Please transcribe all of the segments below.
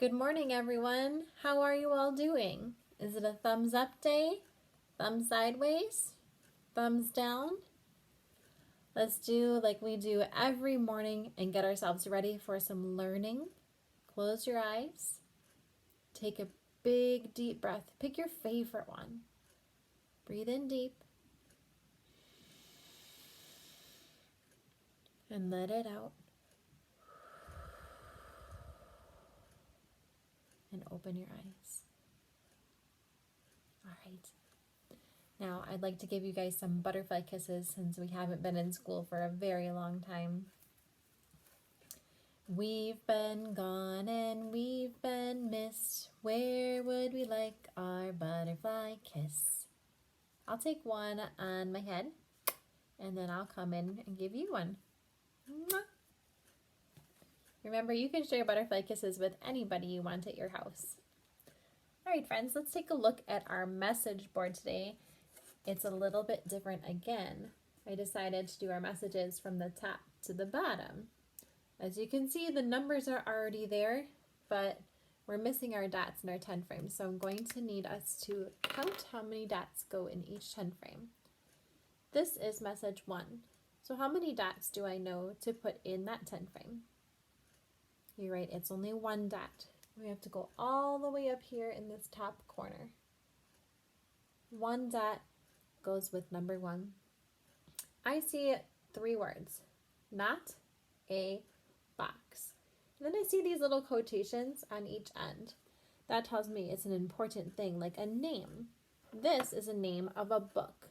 Good morning, everyone. How are you all doing? Is it a thumbs up day? Thumbs sideways? Thumbs down? Let's do like we do every morning and get ourselves ready for some learning. Close your eyes. Take a big, deep breath. Pick your favorite one. Breathe in deep. And let it out. And open your eyes. All right. Now, I'd like to give you guys some butterfly kisses since we haven't been in school for a very long time. We've been gone and we've been missed. Where would we like our butterfly kiss? I'll take one on my head and then I'll come in and give you one. Mwah. Remember, you can share butterfly kisses with anybody you want at your house. All right, friends, let's take a look at our message board today. It's a little bit different again. I decided to do our messages from the top to the bottom. As you can see, the numbers are already there, but we're missing our dots in our 10 frame. So I'm going to need us to count how many dots go in each 10 frame. This is message 1. So how many dots do I know to put in that 10 frame? You're right, it's only 1 dot. We have to go all the way up here in this top corner. 1 dot goes with number 1. I see 3 words, not a box. And then I see these little quotations on each end. That tells me it's an important thing, like a name. This is a name of a book.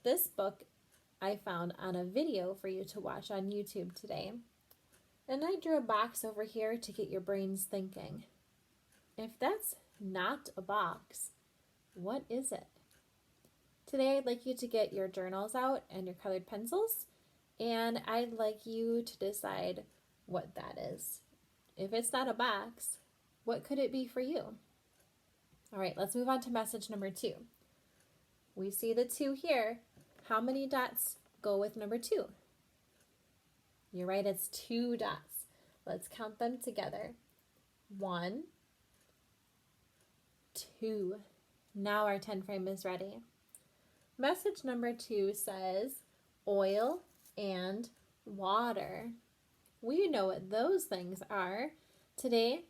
This book I found on a video for you to watch on YouTube today. And I drew a box over here to get your brains thinking. If that's not a box, what is it? Today I'd like you to get your journals out and your colored pencils, and I'd like you to decide what that is. If it's not a box, what could it be for you? All right, let's move on to message number 2. We see the 2 here. How many dots go with number 2? You're right, it's 2 dots. Let's count them together. 1, 2. Now our 10 frame is ready. Message number 2 says oil and water. We know what those things are. Today,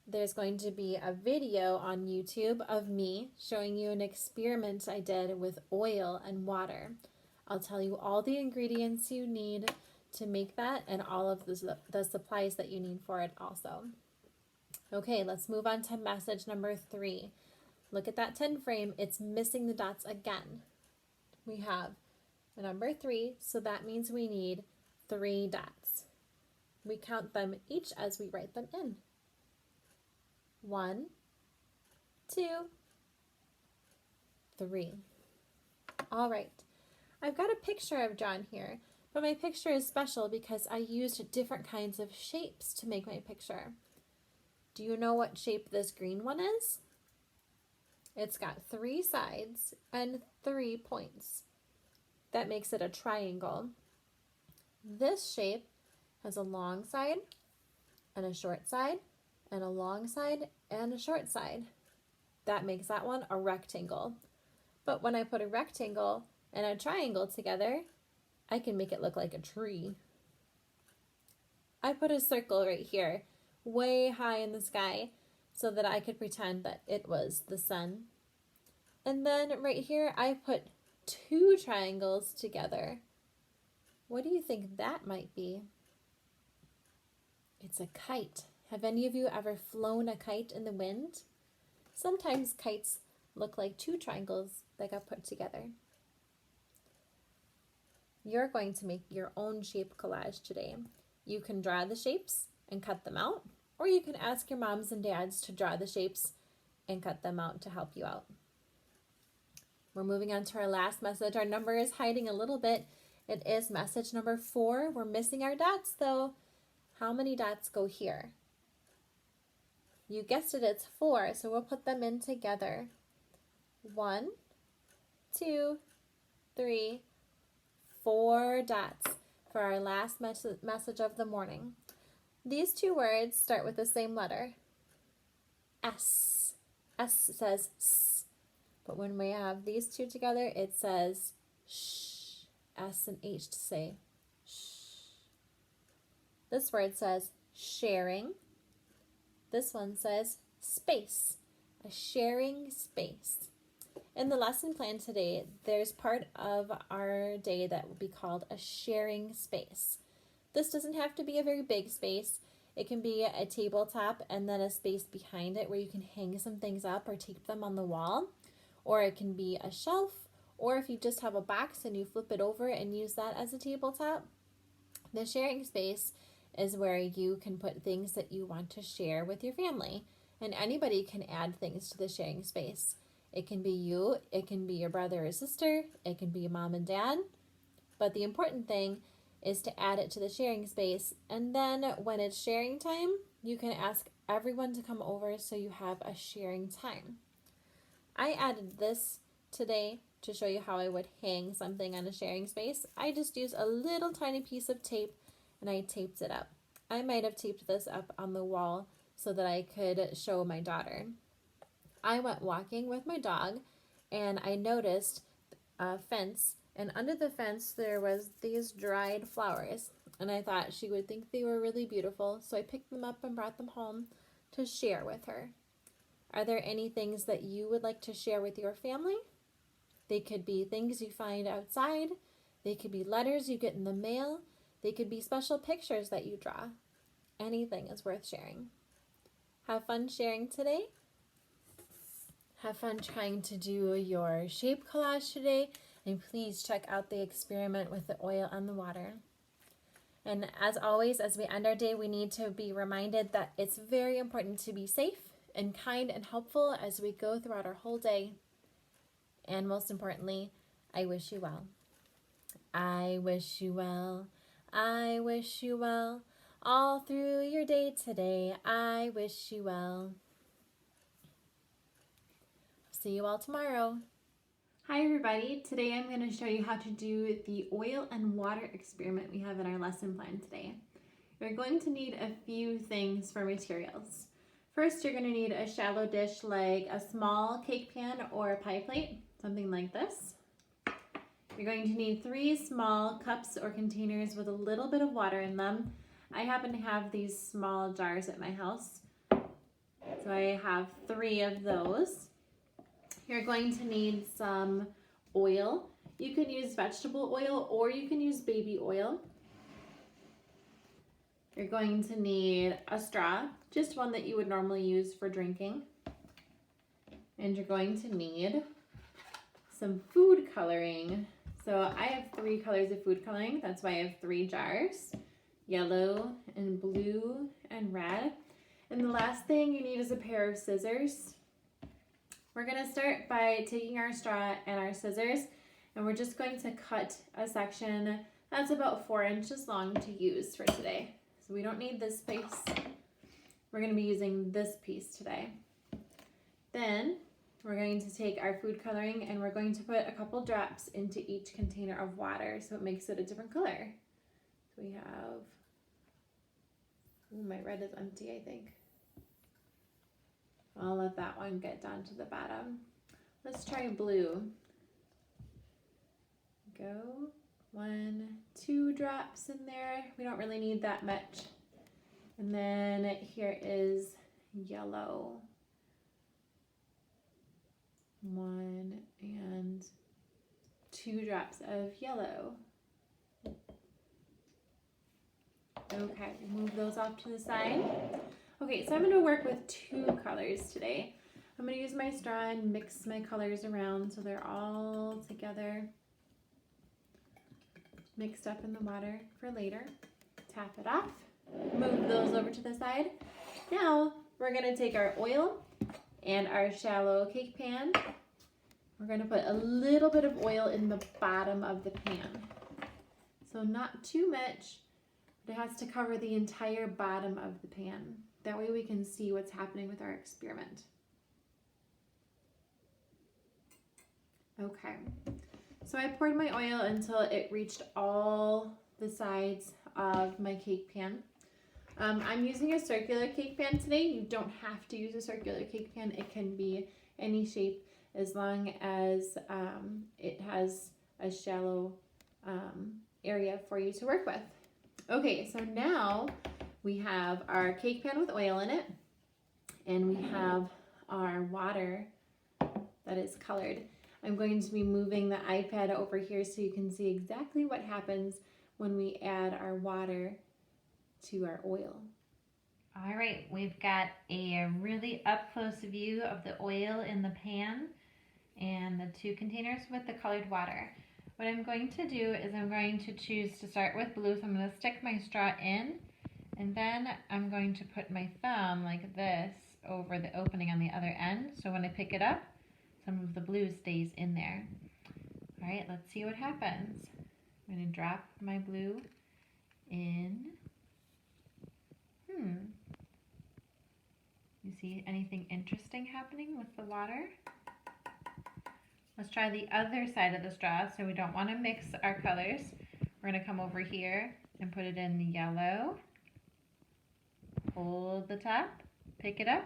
there's going to be a video on YouTube of me showing you an experiment I did with oil and water. I'll tell you all the ingredients you need to make that and all of the supplies that you need for it also. Okay, let's move on to message number 3. Look at that 10 frame. It's missing the dots again. We have the number 3, so that means we need 3 dots. We count them each as we write them in. 1, 2, 3. All right, I've got a picture of John here, but my picture is special because I used different kinds of shapes to make my picture. Do you know what shape this green one is? It's got 3 sides and 3 points. That makes it a triangle. This shape has a long side and a short side and a long side and a short side. That makes that one a rectangle. But when I put a rectangle and a triangle together, I can make it look like a tree. I put a circle right here, way high in the sky, so that I could pretend that it was the sun. And then right here, I put 2 triangles together. What do you think that might be? It's a kite. Have any of you ever flown a kite in the wind? Sometimes kites look like 2 triangles that got put together. You're going to make your own shape collage today. You can draw the shapes and cut them out, or you can ask your moms and dads to draw the shapes and cut them out to help you out. We're moving on to our last message. Our number is hiding a little bit. It is message number 4. We're missing our dots though. How many dots go here? You guessed it, it's 4, so we'll put them in together. 1, 2, 3, 4 dots for our last message of the morning. These two words start with the same letter, S. S says S. But when we have these two together, it says sh. S and H to say sh. This word says sharing. This one says space. A sharing space. In the lesson plan today, there's part of our day that will be called a sharing space. This doesn't have to be a very big space. It can be a tabletop and then a space behind it where you can hang some things up or tape them on the wall. Or it can be a shelf, or if you just have a box and you flip it over and use that as a tabletop. The sharing space is where you can put things that you want to share with your family. And anybody can add things to the sharing space. It can be you, it can be your brother or sister, it can be mom and dad. But the important thing is to add it to the sharing space. And then when it's sharing time, you can ask everyone to come over so you have a sharing time. I added this today to show you how I would hang something on a sharing space. I just used a little tiny piece of tape and I taped it up. I might have taped this up on the wall so that I could show my daughter. I went walking with my dog and I noticed a fence, and under the fence there was these dried flowers, and I thought she would think they were really beautiful, so I picked them up and brought them home to share with her. Are there any things that you would like to share with your family? They could be things you find outside. They could be letters you get in the mail. They could be special pictures that you draw. Anything is worth sharing. Have fun sharing today. Have fun trying to do your shape collage today. And please check out the experiment with the oil and the water. And as always, as we end our day, we need to be reminded that it's very important to be safe and kind and helpful as we go throughout our whole day. And most importantly, I wish you well. I wish you well. I wish you well. All through your day today, I wish you well. See you all tomorrow. Hi everybody, today I'm going to show you how to do the oil and water experiment we have in our lesson plan today. You're going to need a few things for materials. First, you're going to need a shallow dish like a small cake pan or a pie plate, something like this. You're going to need 3 small cups or containers with a little bit of water in them. I happen to have these small jars at my house, so I have 3 of those. You're going to need some oil. You can use vegetable oil or you can use baby oil. You're going to need a straw, just one that you would normally use for drinking. And you're going to need some food coloring. So I have 3 colors of food coloring. That's why I have 3 jars, yellow and blue and red. And the last thing you need is a pair of scissors. We're going to start by taking our straw and our scissors, and we're just going to cut a section that's about 4 inches long to use for today. So we don't need this piece. We're going to be using this piece today. Then we're going to take our food coloring and we're going to put a couple drops into each container of water so it makes it a different color. So we have, my red is empty, I think. I'll let that one get down to the bottom. Let's try blue. Go. 1, 2 drops in there. We don't really need that much. And then here is yellow. 1 and 2 drops of yellow. Okay, move those off to the side. Okay, so I'm going to work with 2 colors today. I'm going to use my straw and mix my colors around so they're all together, mixed up in the water for later. Tap it off, move those over to the side. Now we're going to take our oil and our shallow cake pan. We're going to put a little bit of oil in the bottom of the pan. So not too much, but it has to cover the entire bottom of the pan. That way we can see what's happening with our experiment. Okay, so I poured my oil until it reached all the sides of my cake pan. I'm using a circular cake pan today. You don't have to use a circular cake pan. It can be any shape as long as it has a shallow area for you to work with. Okay, so now we have our cake pan with oil in it, and we have our water that is colored. I'm going to be moving the iPad over here so you can see exactly what happens when we add our water to our oil. All right, we've got a really up close view of the oil in the pan and the two containers with the colored water. What I'm going to do is I'm going to choose to start with blue, so I'm going to stick my straw in, and then I'm going to put my thumb like this over the opening on the other end, so when I pick it up, some of the blue stays in there. All right, let's see what happens. I'm going to drop my blue in. You see anything interesting happening with the water? Let's try the other side of the straw. So we don't want to mix our colors. We're going to come over here and put it in the yellow. Hold the top, pick it up,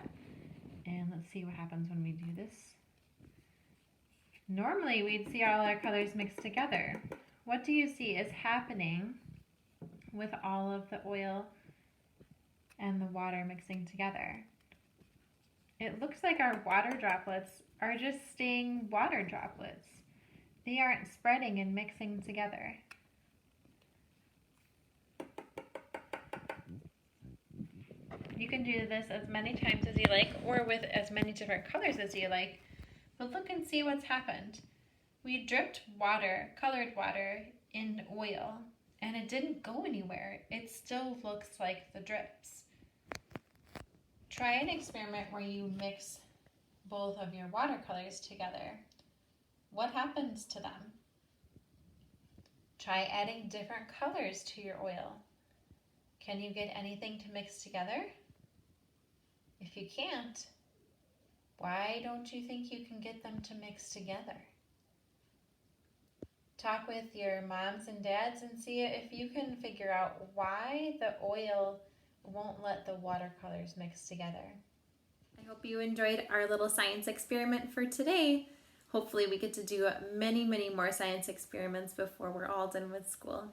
and let's see what happens when we do this. Normally we'd see all our colors mixed together. What do you see is happening with all of the oil and the water mixing together? It looks like our water droplets are just staying water droplets. They aren't spreading and mixing together. You can do this as many times as you like, or with as many different colors as you like, but look and see what's happened. We dripped water, colored water, in oil, and it didn't go anywhere. It still looks like the drips. Try an experiment where you mix both of your watercolors together. What happens to them? Try adding different colors to your oil. Can you get anything to mix together? If you can't, why don't you think you can get them to mix together? Talk with your moms and dads and see if you can figure out why the oil won't let the watercolors mix together. I hope you enjoyed our little science experiment for today. Hopefully we get to do many, many more science experiments before we're all done with school.